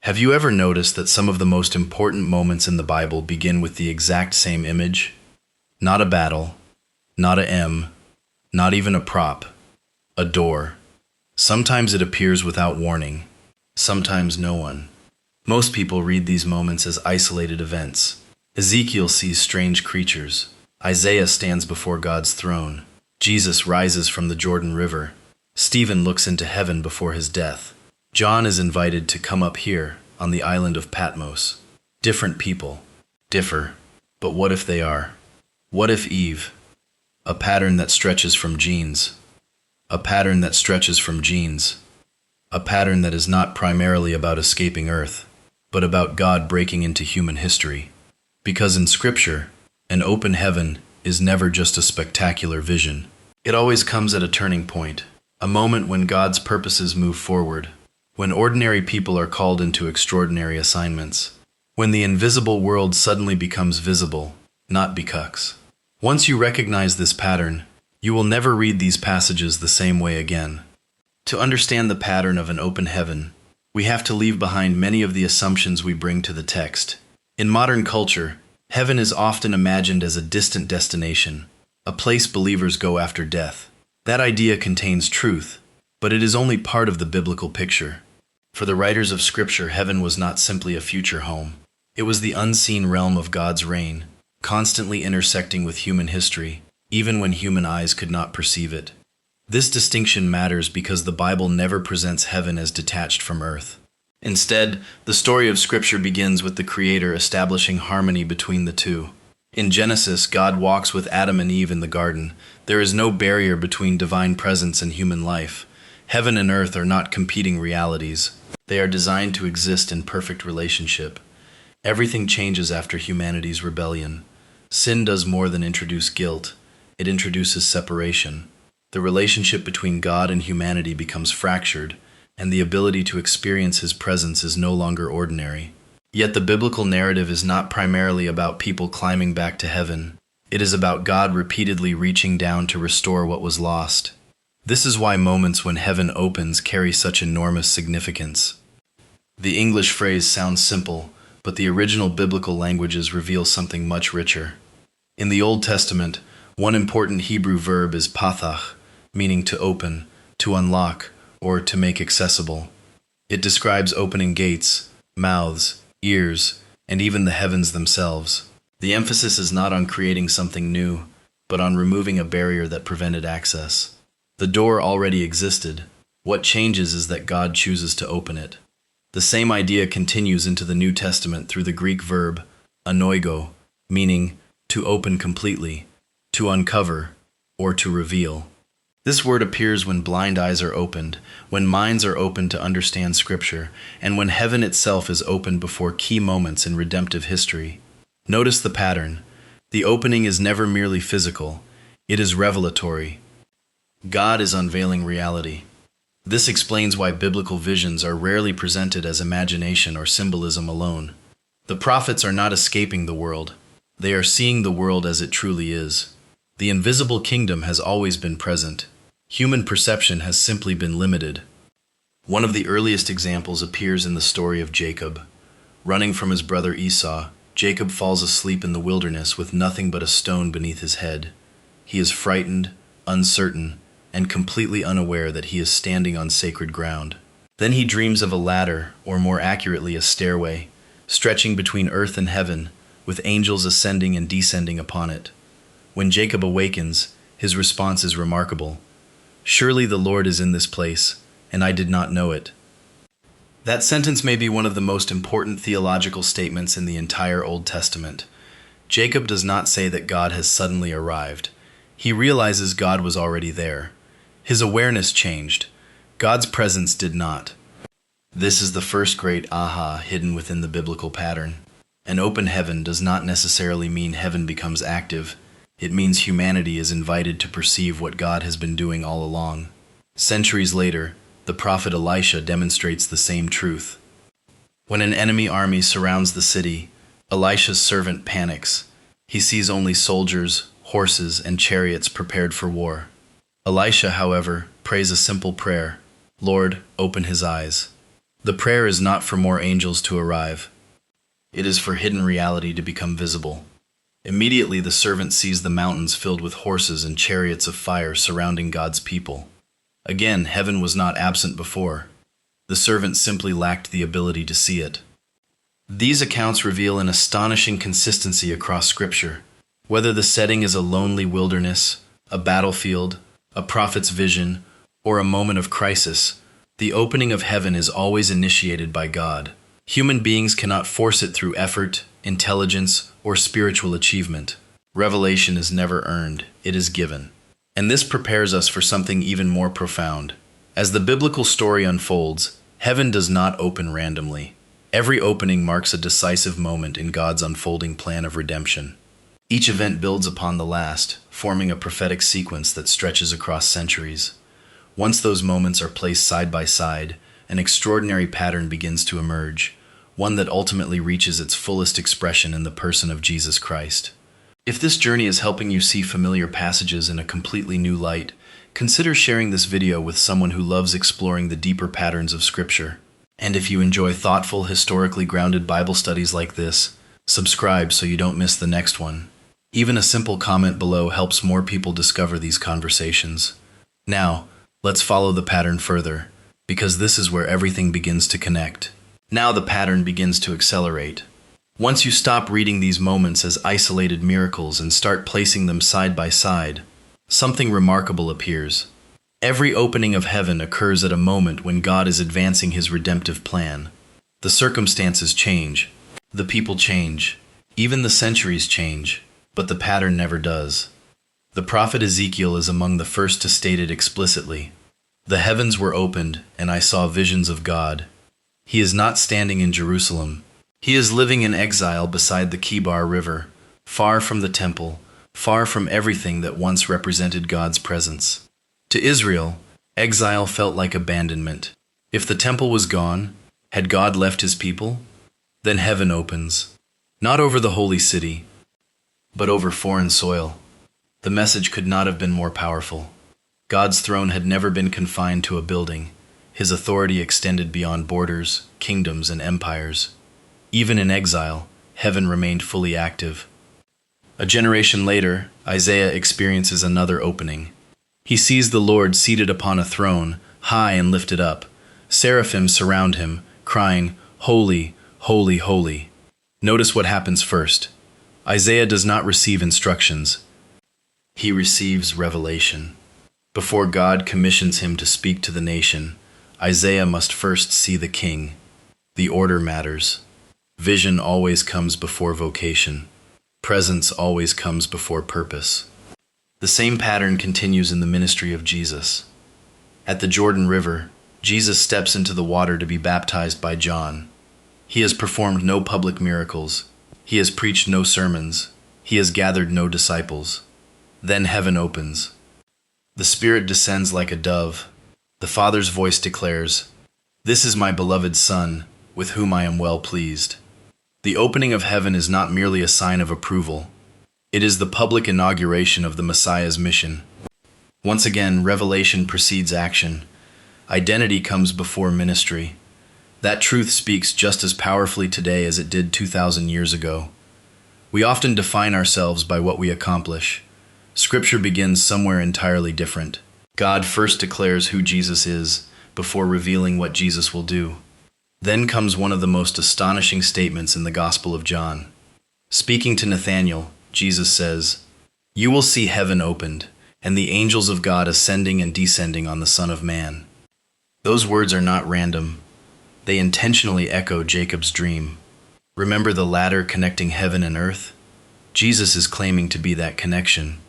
Have you ever noticed that some of the most important moments in the Bible begin with the exact same image? Not a battle, not a M, not even a prop, a door. Sometimes it appears without warning, sometimes no one. Most people read these moments as isolated events. Ezekiel sees strange creatures. Isaiah stands before God's throne. Jesus rises from the Jordan River. Stephen looks into heaven before his death. John is invited to come up here, on the island of Patmos. Different people. Differ. But what if they are? What if Eve? A pattern that stretches from genes. A pattern that stretches from genes. A pattern that is not primarily about escaping Earth, but about God breaking into human history. Because in Scripture, an open heaven is never just a spectacular vision. It always comes at a turning point, a moment when God's purposes move forward, when ordinary people are called into extraordinary assignments, when the invisible world suddenly becomes visible, not because. Once you recognize this pattern, you will never read these passages the same way again. To understand the pattern of an open heaven, we have to leave behind many of the assumptions we bring to the text. In modern culture, heaven is often imagined as a distant destination, a place believers go after death. That idea contains truth, but it is only part of the biblical picture. For the writers of Scripture, heaven was not simply a future home. It was the unseen realm of God's reign, constantly intersecting with human history, even when human eyes could not perceive it. This distinction matters because the Bible never presents heaven as detached from earth. Instead, the story of Scripture begins with the Creator establishing harmony between the two. In Genesis, God walks with Adam and Eve in the garden. There is no barrier between divine presence and human life. Heaven and earth are not competing realities. They are designed to exist in perfect relationship. Everything changes after humanity's rebellion. Sin does more than introduce guilt. It introduces separation. The relationship between God and humanity becomes fractured, and the ability to experience His presence is no longer ordinary. Yet the biblical narrative is not primarily about people climbing back to heaven. It is about God repeatedly reaching down to restore what was lost. This is why moments when heaven opens carry such enormous significance. The English phrase sounds simple, but the original biblical languages reveal something much richer. In the Old Testament, one important Hebrew verb is pathach, meaning to open, to unlock, or to make accessible. It describes opening gates, mouths, ears, and even the heavens themselves. The emphasis is not on creating something new, but on removing a barrier that prevented access. The door already existed. What changes is that God chooses to open it. The same idea continues into the New Testament through the Greek verb anoigo, meaning to open completely, to uncover, or to reveal. This word appears when blind eyes are opened, when minds are opened to understand Scripture, and when heaven itself is opened before key moments in redemptive history. Notice the pattern. The opening is never merely physical. It is revelatory. God is unveiling reality. This explains why biblical visions are rarely presented as imagination or symbolism alone. The prophets are not escaping the world. They are seeing the world as it truly is. The invisible kingdom has always been present. Human perception has simply been limited. One of the earliest examples appears in the story of Jacob. Running from his brother Esau, Jacob falls asleep in the wilderness with nothing but a stone beneath his head. He is frightened, uncertain, and completely unaware that he is standing on sacred ground. Then he dreams of a ladder, or more accurately a stairway, stretching between earth and heaven, with angels ascending and descending upon it. When Jacob awakens, his response is remarkable. "Surely the Lord is in this place, and I did not know it." That sentence may be one of the most important theological statements in the entire Old Testament. Jacob does not say that God has suddenly arrived. He realizes God was already there. His awareness changed. God's presence did not. This is the first great aha hidden within the biblical pattern. An open heaven does not necessarily mean heaven becomes active. It means humanity is invited to perceive what God has been doing all along. Centuries later, the prophet Elisha demonstrates the same truth. When an enemy army surrounds the city, Elisha's servant panics. He sees only soldiers, horses, and chariots prepared for war. Elisha, however, prays a simple prayer: "Lord, open his eyes." The prayer is not for more angels to arrive. It is for hidden reality to become visible. Immediately the servant sees the mountains filled with horses and chariots of fire surrounding God's people. Again, heaven was not absent before. The servant simply lacked the ability to see it. These accounts reveal an astonishing consistency across Scripture. Whether the setting is a lonely wilderness, a battlefield, a prophet's vision, or a moment of crisis, the opening of heaven is always initiated by God. Human beings cannot force it through effort, intelligence, or spiritual achievement. Revelation is never earned, it is given. And this prepares us for something even more profound. As the biblical story unfolds, heaven does not open randomly. Every opening marks a decisive moment in God's unfolding plan of redemption. Each event builds upon the last, forming a prophetic sequence that stretches across centuries. Once those moments are placed side by side, an extraordinary pattern begins to emerge, one that ultimately reaches its fullest expression in the person of Jesus Christ. If this journey is helping you see familiar passages in a completely new light, consider sharing this video with someone who loves exploring the deeper patterns of Scripture. And if you enjoy thoughtful, historically grounded Bible studies like this, subscribe so you don't miss the next one. Even a simple comment below helps more people discover these conversations. Now, let's follow the pattern further, because this is where everything begins to connect. Now the pattern begins to accelerate. Once you stop reading these moments as isolated miracles and start placing them side by side, something remarkable appears. Every opening of heaven occurs at a moment when God is advancing his redemptive plan. The circumstances change, the people change, even the centuries change, but the pattern never does. The prophet Ezekiel is among the first to state it explicitly. The heavens were opened, and I saw visions of God. He is not standing in Jerusalem. He is living in exile beside the Kibar River, far from the temple, far from everything that once represented God's presence. To Israel, exile felt like abandonment. If the temple was gone, had God left his people? Then heaven opens, not over the holy city, but over foreign soil. The message could not have been more powerful. God's throne had never been confined to a building. His authority extended beyond borders, kingdoms, and empires. Even in exile, heaven remained fully active. A generation later, Isaiah experiences another opening. He sees the Lord seated upon a throne, high and lifted up. Seraphim surround him, crying, "Holy, holy, holy." Notice what happens first. Isaiah does not receive instructions. He receives revelation. Before God commissions him to speak to the nation, Isaiah must first see the king. The order matters. Vision always comes before vocation. Presence always comes before purpose. The same pattern continues in the ministry of Jesus. At the Jordan River, Jesus steps into the water to be baptized by John. He has performed no public miracles. He has preached no sermons. He has gathered no disciples. Then heaven opens. The Spirit descends like a dove. The Father's voice declares, "This is my beloved Son, with whom I am well pleased." The opening of heaven is not merely a sign of approval. It is the public inauguration of the Messiah's mission. Once again, revelation precedes action. Identity comes before ministry. That truth speaks just as powerfully today as it did 2,000 years ago. We often define ourselves by what we accomplish. Scripture begins somewhere entirely different. God first declares who Jesus is before revealing what Jesus will do. Then comes one of the most astonishing statements in the Gospel of John. Speaking to Nathanael, Jesus says, "You will see heaven opened, and the angels of God ascending and descending on the Son of Man." Those words are not random. They intentionally echo Jacob's dream. Remember the ladder connecting heaven and earth? Jesus is claiming to be that connection.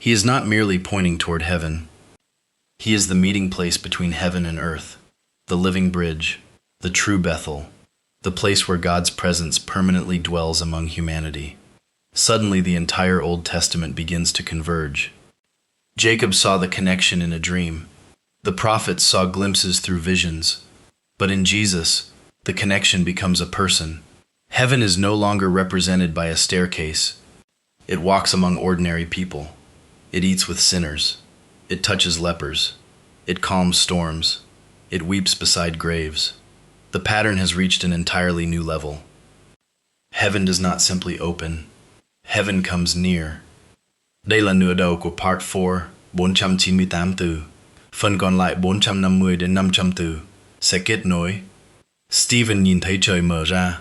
He is not merely pointing toward heaven. He is the meeting place between heaven and earth, the living bridge, the true Bethel, the place where God's presence permanently dwells among humanity. Suddenly, the entire Old Testament begins to converge. Jacob saw the connection in a dream. The prophets saw glimpses through visions. But in Jesus, the connection becomes a person. Heaven is no longer represented by a staircase. It walks among ordinary people. It eats with sinners. It touches lepers. It calms storms. It weeps beside graves. The pattern has reached an entirely new level. Heaven does not simply open. Heaven comes near. Đây là nửa đầu của Part 4, 498 từ. Phần còn lại 450 đến 500 từ sẽ kết nối. Stephen nhìn thấy trời mở ra.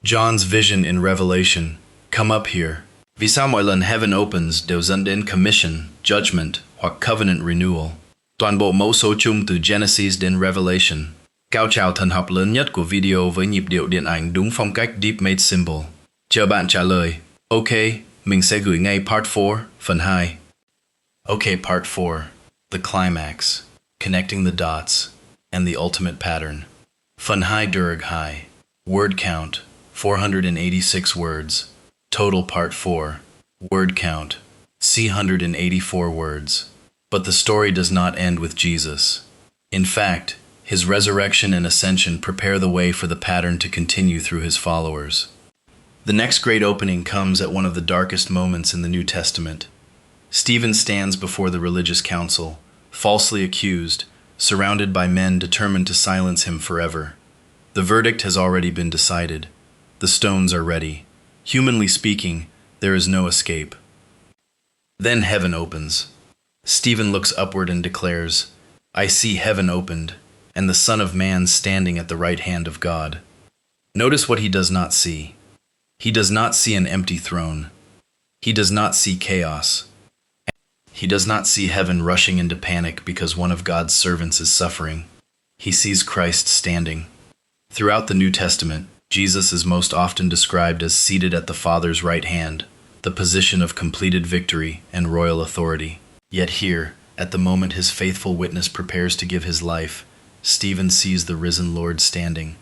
John's vision in Revelation, come up here. Vì sao mỗi lần heaven opens đều dẫn đến commission, judgment hoặc covenant renewal? Toàn bộ mẫu số chung từ Genesis đến Revelation. Cao trào thần học lớn nhất của video với nhịp điệu điện ảnh đúng phong cách Deep Made Symbol. Chờ bạn trả lời. Ok, mình sẽ gửi ngay Part 4, phần 2. Ok, Part 4. The climax. Connecting the dots. And the ultimate pattern. Phần 2 Durag 2. Word count. 486 words. Total Part 4. Word count. C184 words. But the story does not end with Jesus. In fact, his resurrection and ascension prepare the way for the pattern to continue through his followers. The next great opening comes at one of the darkest moments in the New Testament. Stephen stands before the religious council, falsely accused, surrounded by men determined to silence him forever. The verdict has already been decided. The stones are ready. Humanly speaking, there is no escape. Then heaven opens. Stephen looks upward and declares, I see heaven opened, and the Son of Man standing at the right hand of God. Notice what he does not see. He does not see an empty throne. He does not see chaos. He does not see heaven rushing into panic because one of God's servants is suffering. He sees Christ standing. Throughout the New Testament, Jesus is most often described as seated at the Father's right hand, the position of completed victory and royal authority. Yet here, at the moment his faithful witness prepares to give his life, Stephen sees the risen Lord standing.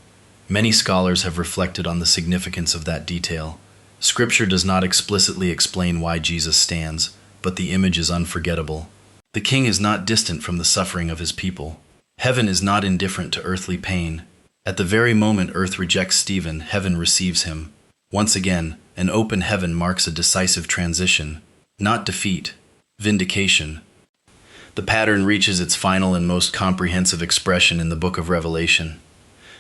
Many scholars have reflected on the significance of that detail. Scripture does not explicitly explain why Jesus stands, but the image is unforgettable. The King is not distant from the suffering of his people. Heaven is not indifferent to earthly pain. At the very moment earth rejects Stephen, heaven receives him. Once again, an open heaven marks a decisive transition, not defeat, vindication. The pattern reaches its final and most comprehensive expression in the book of Revelation.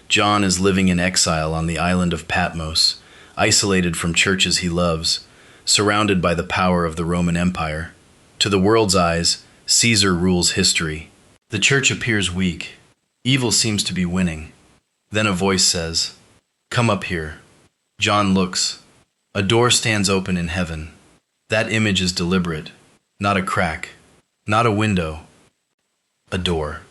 John is living in exile on the island of Patmos, isolated from churches he loves, surrounded by the power of the Roman Empire. To the world's eyes, Caesar rules history. The church appears weak. Evil seems to be winning. Then a voice says, Come up here. John looks. A door stands open in heaven. That image is deliberate. Not a crack. Not a window. A door.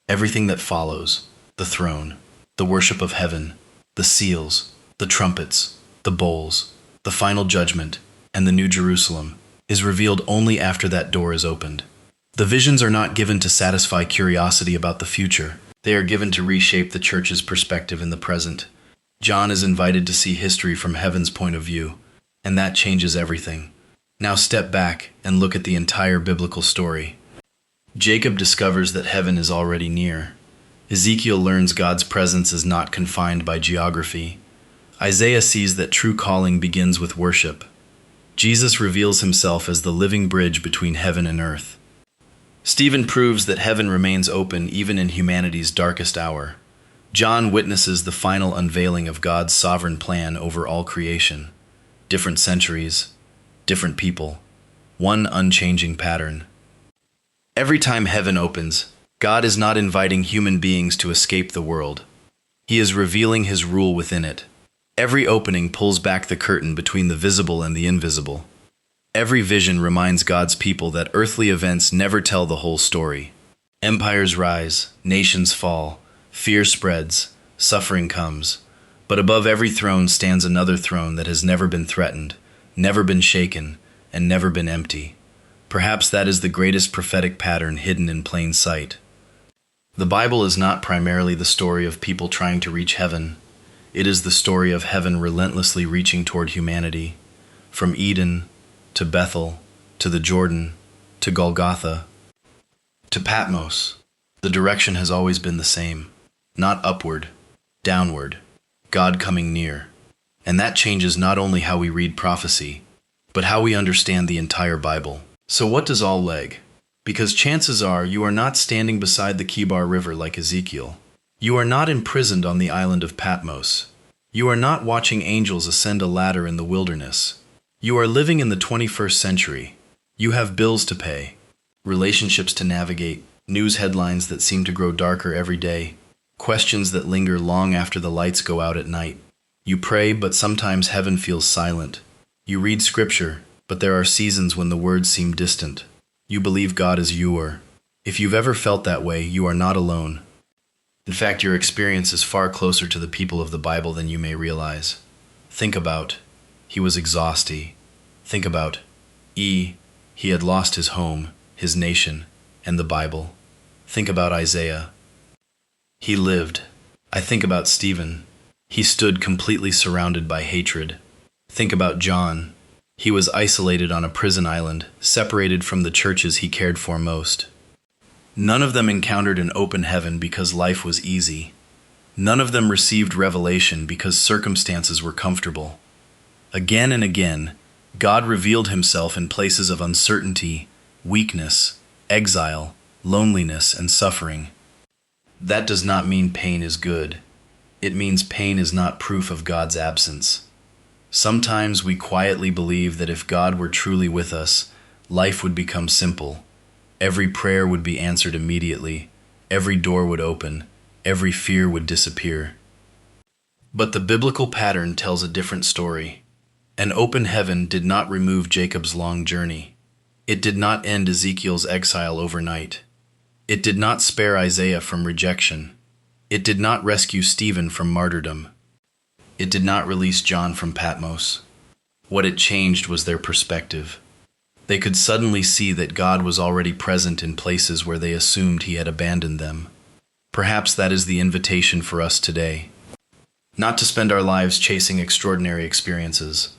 Everything that follows. The throne. The worship of heaven. The seals. The trumpets. The bowls. The final judgment. And the New Jerusalem is revealed only after that door is opened. The visions are not given to satisfy curiosity about the future. They are given to reshape the church's perspective in the present. John is invited to see history from heaven's point of view, and that changes everything. Now step back and look at the entire biblical story. Jacob discovers that heaven is already near. Ezekiel learns God's presence is not confined by geography. Isaiah sees that true calling begins with worship. Jesus reveals himself as the living bridge between heaven and earth. Stephen proves that heaven remains open even in humanity's darkest hour. John witnesses the final unveiling of God's sovereign plan over all creation. Different centuries, different people, one unchanging pattern. Every time heaven opens, God is not inviting human beings to escape the world. He is revealing his rule within it. Every opening pulls back the curtain between the visible and the invisible. Every vision reminds God's people that earthly events never tell the whole story. Empires rise, nations fall, fear spreads, suffering comes. But above every throne stands another throne that has never been threatened, never been shaken, and never been empty. Perhaps that is the greatest prophetic pattern hidden in plain sight. The Bible is not primarily the story of people trying to reach heaven. It is the story of heaven relentlessly reaching toward humanity, from Eden to Bethel, to the Jordan, to Golgotha, to Patmos. The direction has always been the same, not upward, downward, God coming near. And that changes not only how we read prophecy, but how we understand the entire Bible. So what does all leg? Because chances are you are not standing beside the Kibar River like Ezekiel. You are not imprisoned on the island of Patmos. You are not watching angels ascend a ladder in the wilderness. You are living in the 21st century. You have bills to pay, relationships to navigate, news headlines that seem to grow darker every day, questions that linger long after the lights go out at night. You pray, but sometimes heaven feels silent. You read scripture, but there are seasons when the words seem distant. You believe God is your. If you've ever felt that way, you are not alone. In fact, your experience is far closer to the people of the Bible than you may realize. Think about, he was exhausted. Think about, he had lost his home, his nation, and the Bible. Think about Isaiah. He lived. I think about Stephen. He stood completely surrounded by hatred. Think about John. He was isolated on a prison island, separated from the churches he cared for most. None of them encountered an open heaven because life was easy. None of them received revelation because circumstances were comfortable. Again and again, God revealed himself in places of uncertainty, weakness, exile, loneliness, and suffering. That does not mean pain is good. It means pain is not proof of God's absence. Sometimes we quietly believe that if God were truly with us, life would become simple. Every prayer would be answered immediately. Every door would open. Every fear would disappear. But the biblical pattern tells a different story. An open heaven did not remove Jacob's long journey. It did not end Ezekiel's exile overnight. It did not spare Isaiah from rejection. It did not rescue Stephen from martyrdom. It did not release John from Patmos. What it changed was their perspective. They could suddenly see that God was already present in places where they assumed he had abandoned them. Perhaps that is the invitation for us today. Not to spend our lives chasing extraordinary experiences.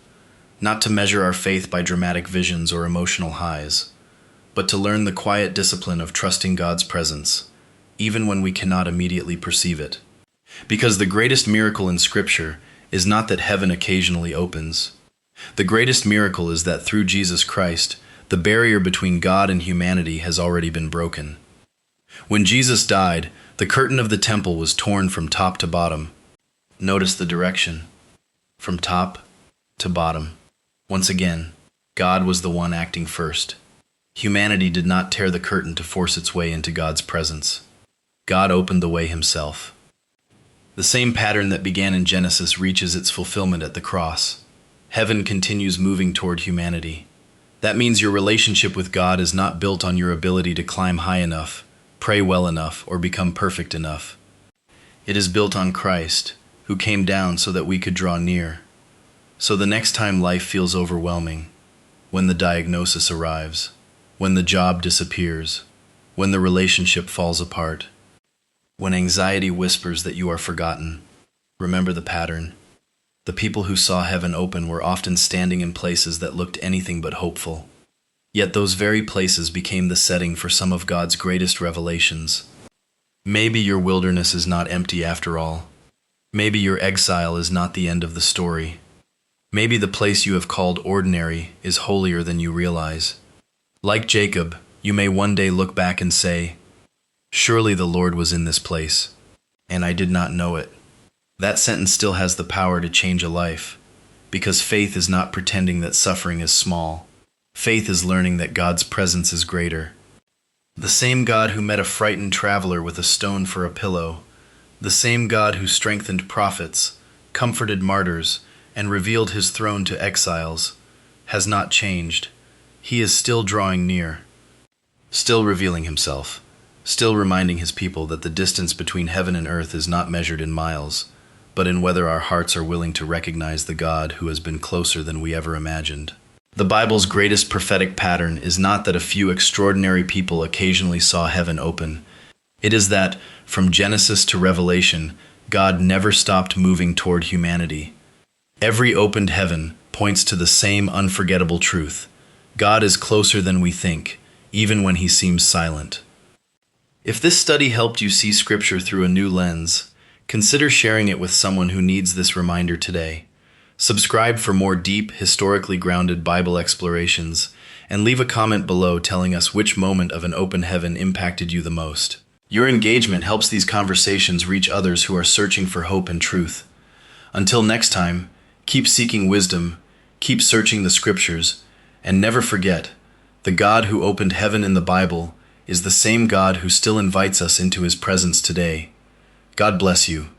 Not to measure our faith by dramatic visions or emotional highs, but to learn the quiet discipline of trusting God's presence, even when we cannot immediately perceive it. Because the greatest miracle in Scripture is not that heaven occasionally opens. The greatest miracle is that through Jesus Christ, the barrier between God and humanity has already been broken. When Jesus died, the curtain of the temple was torn from top to bottom. Notice the direction. From top to bottom. Once again, God was the one acting first. Humanity did not tear the curtain to force its way into God's presence. God opened the way himself. The same pattern that began in Genesis reaches its fulfillment at the cross. Heaven continues moving toward humanity. That means your relationship with God is not built on your ability to climb high enough, pray well enough, or become perfect enough. It is built on Christ, who came down so that we could draw near. So the next time life feels overwhelming, when the diagnosis arrives, when the job disappears, when the relationship falls apart, when anxiety whispers that you are forgotten, remember the pattern. The people who saw heaven open were often standing in places that looked anything but hopeful. Yet those very places became the setting for some of God's greatest revelations. Maybe your wilderness is not empty after all. Maybe your exile is not the end of the story. Maybe the place you have called ordinary is holier than you realize. Like Jacob, you may one day look back and say, "Surely the Lord was in this place, and I did not know it." That sentence still has the power to change a life, because faith is not pretending that suffering is small. Faith is learning that God's presence is greater. The same God who met a frightened traveler with a stone for a pillow, the same God who strengthened prophets, comforted martyrs, and revealed his throne to exiles, has not changed. He is still drawing near, still revealing himself, still reminding his people that the distance between heaven and earth is not measured in miles, but in whether our hearts are willing to recognize the God who has been closer than we ever imagined. The Bible's greatest prophetic pattern is not that a few extraordinary people occasionally saw heaven open. It is that, from Genesis to Revelation, God never stopped moving toward humanity. Every opened heaven points to the same unforgettable truth. God is closer than we think, even when he seems silent. If this study helped you see Scripture through a new lens, consider sharing it with someone who needs this reminder today. Subscribe for more deep, historically grounded Bible explorations, and leave a comment below telling us which moment of an open heaven impacted you the most. Your engagement helps these conversations reach others who are searching for hope and truth. Until next time, keep seeking wisdom, keep searching the scriptures, and never forget, the God who opened heaven in the Bible is the same God who still invites us into his presence today. God bless you.